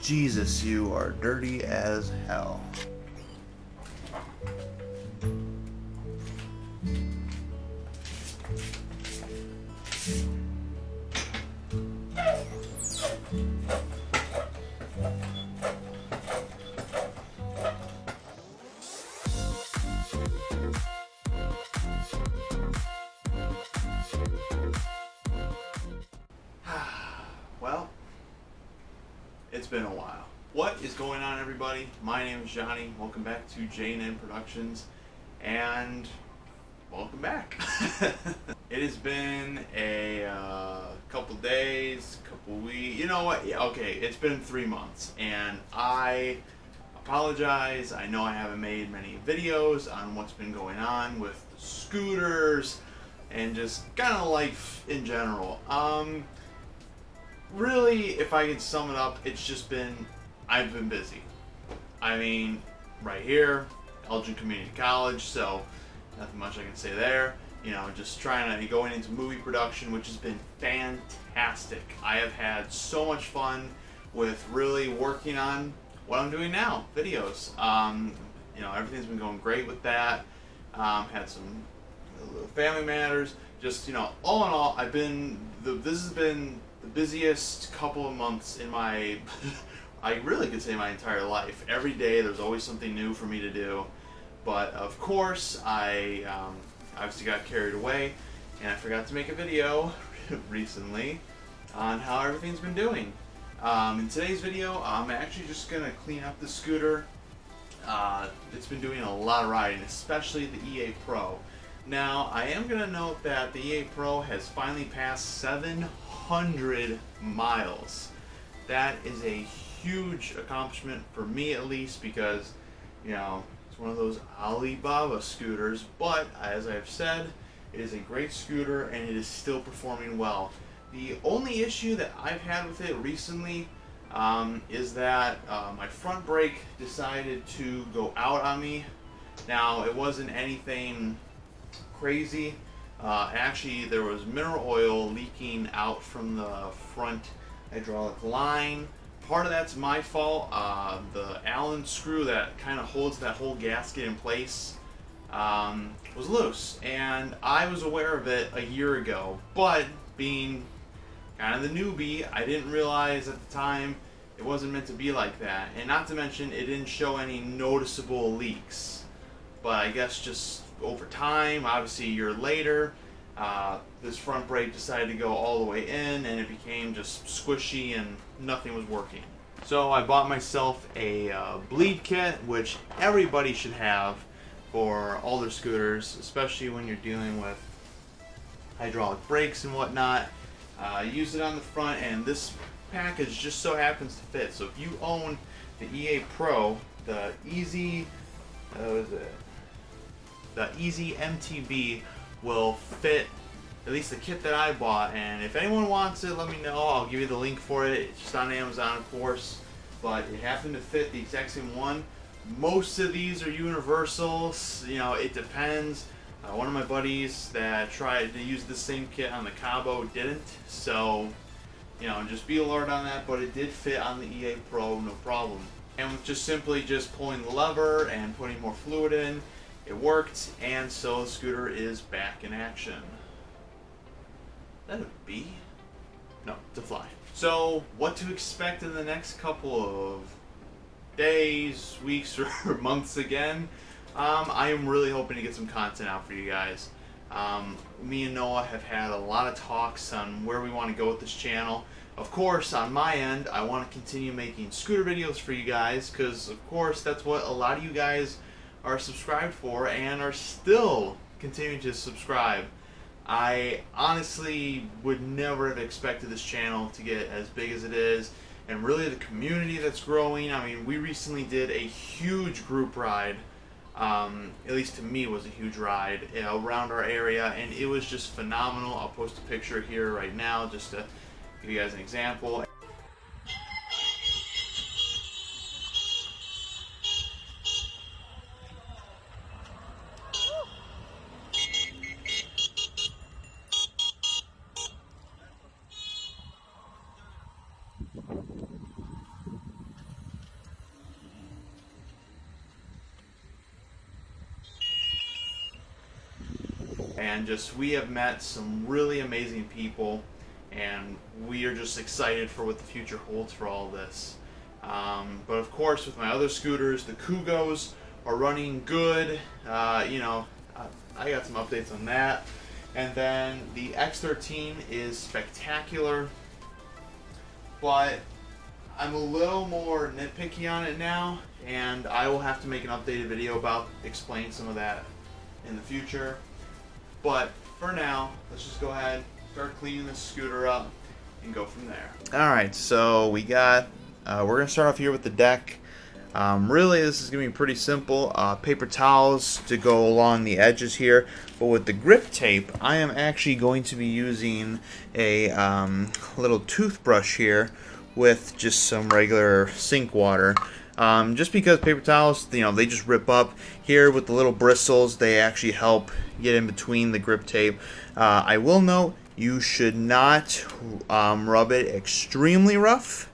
Jesus, you are dirty as hell. Well, it's been a while. What is going on, everybody? My name is Johnny. Welcome back to J&N Productions, and welcome back. It has been a couple days, couple weeks. You know what? Yeah, okay, it's been 3 months, and I apologize. I know I haven't made many videos on what's been going on with the scooters and just kind of life in general. Really, if I can sum it up, it's just been, I've been busy. I mean, right here, Elgin Community College, so nothing much I can say there. You know, just trying to going into movie production, which has been fantastic. I have had so much fun with really working on what I'm doing now, videos. You know, everything's been going great with that. Had some family matters. Just, you know, all in all, this has been the busiest couple of months in my, I really could say my entire life. Every day there's always something new for me to do. But of course, I obviously got carried away and I forgot to make a video recently on how everything's been doing. In today's video, I'm actually just going to clean up the scooter. It's been doing a lot of riding, especially the EA Pro. Now, I am going to note that the EA Pro has finally passed 700 miles. That is a huge accomplishment for me, at least, because, you know, it's one of those Alibaba scooters, but as I've said, it is a great scooter and it is still performing well. The only issue that I've had with it recently is that my front brake decided to go out on me. Now, it wasn't anything crazy. Actually, there was mineral oil leaking out from the front hydraulic line. Part of that's my fault. The Allen screw that kind of holds that whole gasket in place was loose, and I was aware of it a year ago, but being kind of the newbie, I didn't realize at the time it wasn't meant to be like that, and not to mention it didn't show any noticeable leaks. But I guess just over time, obviously a year later, this front brake decided to go all the way in and it became just squishy and nothing was working. So I bought myself a bleed kit, which everybody should have for all their scooters, especially when you're dealing with hydraulic brakes and whatnot. Use it on the front, and this package just so happens to fit. So if you own the EA Pro, the Easy MTB will fit at least the kit that I bought, and if anyone wants it, let me know. I'll give you the link for it. It's just on Amazon, of course, but it happened to fit the exact same one. Most of these are universals, you know, it depends. One of my buddies that tried to use the same kit on the Cabo didn't, so, you know, just be alert on that, but it did fit on the EA Pro, no problem. And with just simply just pulling the lever and putting more fluid in, it worked, and so the scooter is back in action. Is that a bee? No, it's a fly. So, what to expect in the next couple of days, weeks, or months again? I am really hoping to get some content out for you guys. Me and Noah have had a lot of talks on where we want to go with this channel. Of course, on my end, I want to continue making scooter videos for you guys, because of course that's what a lot of you guys are subscribed for and are still continuing to subscribe. I honestly would never have expected this channel to get as big as it is, and really the community that's growing. I mean, we recently did a huge group ride, at least to me it was a huge ride, around our area, and it was just phenomenal. I'll post a picture here right now just to give you guys an example. and just we have met some really amazing people, and we are just excited for what the future holds for all this. But of course, with my other scooters, the Kugos are running good. I got some updates on that. And then the X13 is spectacular, but I'm a little more nitpicky on it now, and I will have to make an updated video about explaining some of that in the future. But for now, let's just go ahead, start cleaning this scooter up, and go from there. Alright, so we got, we're going to start off here with the deck. Really, this is going to be pretty simple. Paper towels to go along the edges here. But with the grip tape, I am actually going to be using a little toothbrush here with just some regular sink water. Just because paper towels, they just rip up. Here with the little bristles, they actually help get in between the grip tape. I will note, you should not rub it extremely rough,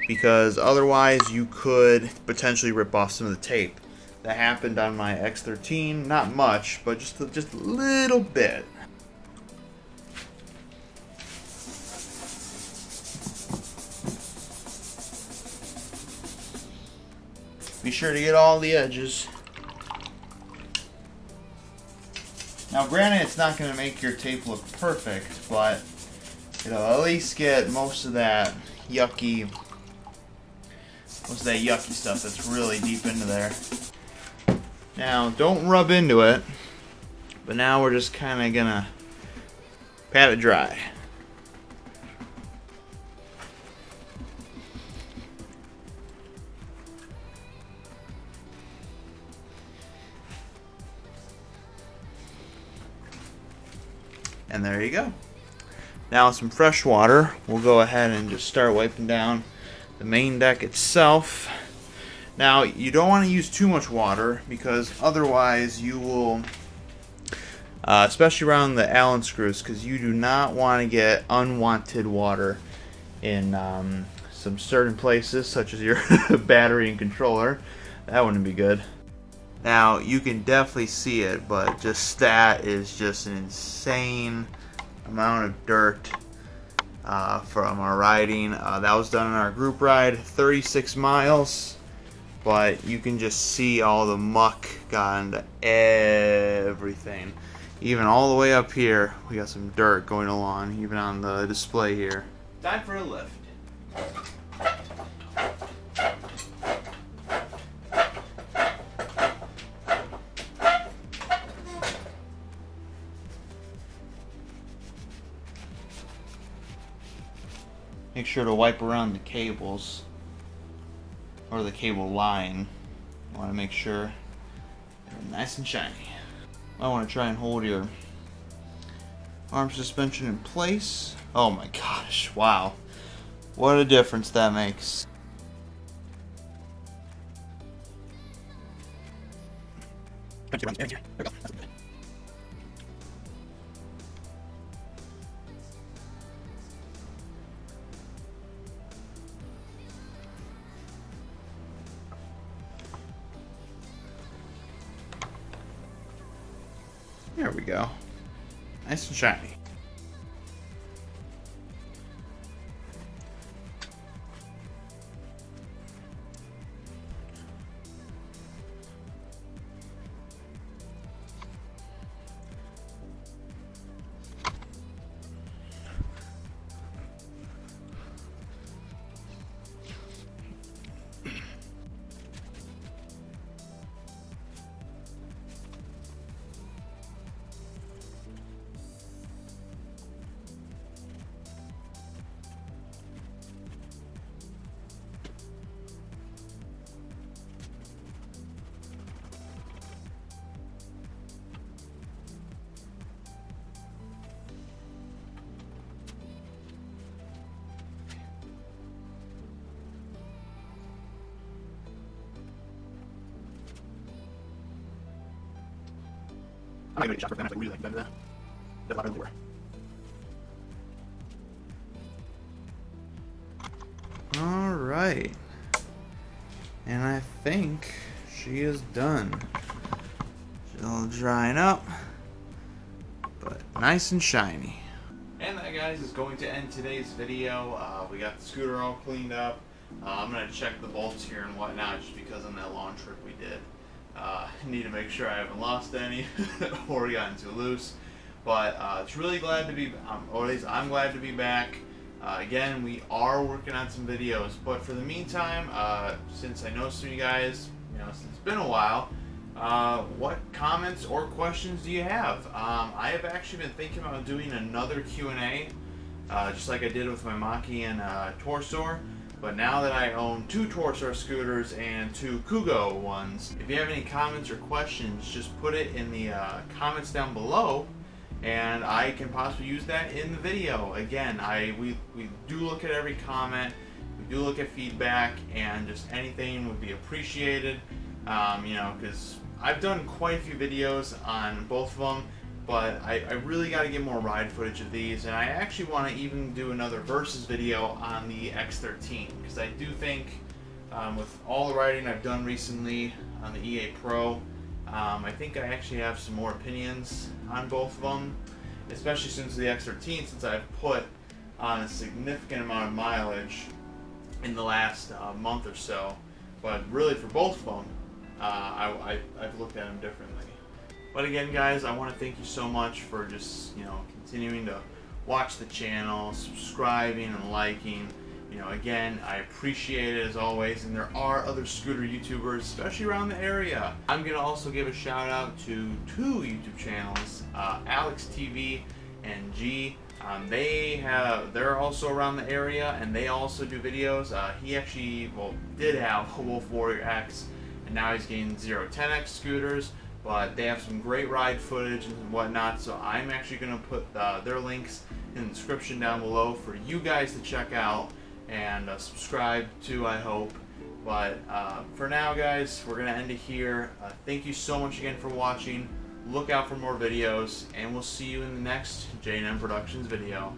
because otherwise you could potentially rip off some of the tape. That happened on my X13, not much, but just a little bit. Be sure to get all the edges. Now granted, it's not going to make your tape look perfect, but it'll at least get most of that yucky stuff that's really deep into there. Now, don't rub into it, but now we're just kind of gonna pat it dry. And there you go. Now with some fresh water, we'll go ahead and just start wiping down the main deck itself. Now, you don't want to use too much water, because otherwise you will, especially around the Allen screws, because you do not want to get unwanted water in some certain places, such as your battery and controller. That wouldn't be good. Now, you can definitely see it, but just that is just an insane amount of dirt from our riding. That was done in our group ride, 36 miles. But you can just see all the muck got into everything. Even all the way up here, we got some dirt going along, even on the display here. Time for a lift. Make sure to wipe around the cables, or the cable line. You want to make sure they're nice and shiny. I want to try and hold your arm suspension in place. Oh my gosh, wow. What a difference that makes. There we go. Nice and shiny. I'm not gonna get shots for them. I really like that. That's not really were. All right, and I think she is done. She's all drying up. nice and shiny. And that, guys, is going to end today's video. We got the scooter all cleaned up. I'm going to check the bolts here and whatnot just because on that long trip we did. Need to make sure I haven't lost any or gotten too loose. But it's really glad to be, or at least I'm glad to be back. Again, we are working on some videos, but for the meantime, since I know some of you guys, since it's been a while, what comments or questions do you have? I have actually been thinking about doing another Q&A, just like I did with my Mach-E and Toursor. But now that I own 2 Toursor scooters and 2 Kugo ones, if you have any comments or questions, just put it in the comments down below, and I can possibly use that in the video. Again, we do look at every comment, we do look at feedback, and just anything would be appreciated. Because I've done quite a few videos on both of them, but I really got to get more ride footage of these, and I actually want to even do another versus video on the X13, because I do think with all the riding I've done recently on the EA Pro, I think I actually have some more opinions on both of them, especially since the X13, since I've put on a significant amount of mileage in the last month or so. But really for both of them, I've looked at them differently. But again, guys, I want to thank you so much for just continuing to watch the channel, subscribing and liking. Again, I appreciate it as always, and there are other scooter YouTubers, especially around the area. I'm gonna also give a shout out to 2 YouTube channels, Alex TV and G. They're also around the area, and they also do videos. He actually, did have a Wolf Warrior X, and now he's getting 010X scooters. But they have some great ride footage and whatnot, so I'm actually going to put their links in the description down below for you guys to check out and subscribe to, I hope. But for now, guys, we're going to end it here. Thank you so much again for watching. Look out for more videos, and we'll see you in the next J&M Productions video.